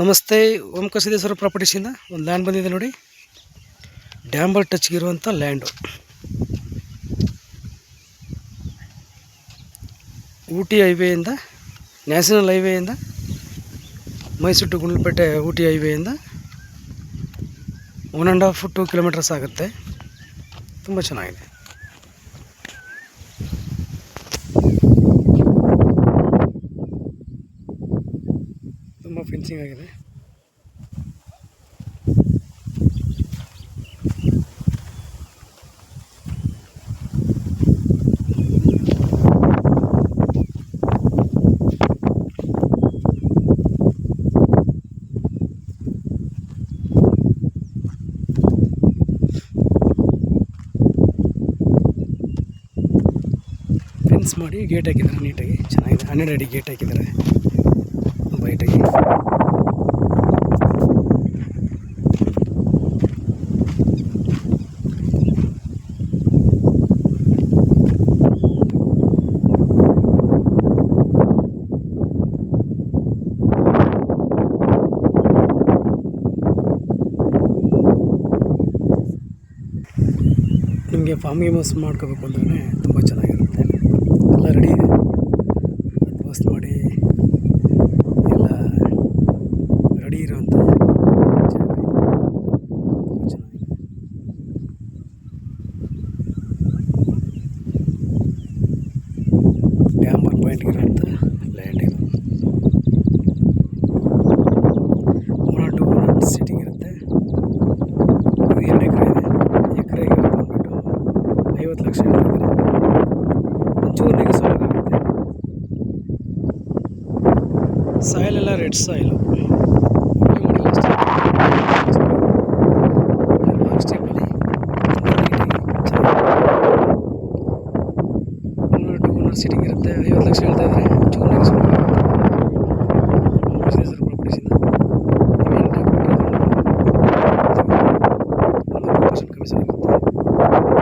ನಮಸ್ತೆ. ಓಂಕಾರ ಸಿದ್ದೇಶ್ವರ ಪ್ರಾಪರ್ಟೀಸಿಂದ ಒಂದು ಲ್ಯಾಂಡ್ ಬಂದಿದೆ ನೋಡಿ. ಡ್ಯಾಂಬರ್ ಟಚ್ಗಿರುವಂಥ ಲ್ಯಾಂಡು. ಊಟಿ ಹೈವೇಯಿಂದ, ನ್ಯಾಷನಲ್ ಹೈವೇಯಿಂದ, ಮೈಸೂರು ಟು ಗುಂಡ್ಲುಪೇಟೆ ಊಟಿ ಹೈವೇಯಿಂದ 1.5 to 2 kilometers ಆಗುತ್ತೆ. ತುಂಬ ಚೆನ್ನಾಗಿದೆ. ತುಂಬ ಫೆನ್ಸಿಂಗ್ ಆಗಿದೆ. ಫೆನ್ಸ್ ಮಾಡಿ ಗೇಟ್ ಹಾಕಿದ್ದಾರೆ ನೀಟಾಗಿ, ಚೆನ್ನಾಗಿದೆ. 12 ಅಡಿ ಗೇಟ್ ಹಾಕಿದ್ದಾರೆ ವೈಟಾಗಿ. ನಿಮಗೆ ಫಾರ್ಮ್ ಯೂಸ್ ಮಾಡ್ಕೋಬೇಕು ಅಂದ್ರೆ ತುಂಬ ಚೆನ್ನಾಗಿರುತ್ತೆ. ಎಲ್ಲ ರೆಡಿ ಇದೆ, ಪೋಸ್ಟ್ ಮಾಡಿ ಎಲ್ಲ ರೆಡಿ ಇರೋವಂಥ ಚೆನ್ನಾಗಿದೆ. ಡ್ಯಾಂಬರ್ ಪಾಯಿಂಟ್ಗಿರೋಂಥ ಲ್ಯಾಂಡ್ ಇದು. 1 to 1 ಸೀಟಿಂಗ್ ಇರುತ್ತೆ. ಇದು 2 ಎಕರೆ ಇದೆ. ಎಕರೆಗೆ ಬಂದ್ಬಿಟ್ಟು 50 ಲಕ್ಷ ಹೇಳ್ತಿದ್ದಾರೆ. ಒಂಚೂರು ನೆಗೆಸೋಗುತ್ತೆ. ಸಾಯಿಲ್ ಎಲ್ಲ ರೆಡ್ ಸಾಯಿಲು. ಸ್ಟೇಪಲ್ಲಿ 1 to 1 ಸೀಟಿಂಗ್ ಇರುತ್ತೆ. 50 ಲಕ್ಷ ಹೇಳ್ತಾ ಇದ್ದಾರೆ. ಒಂಚೂರು ನೆಗೆಸೋಗುತ್ತೆ. ಪ್ರಾಪರ್ಟೀಸಿಂದ 1% ಕಮಿಷನ್ ಆಗುತ್ತೆ.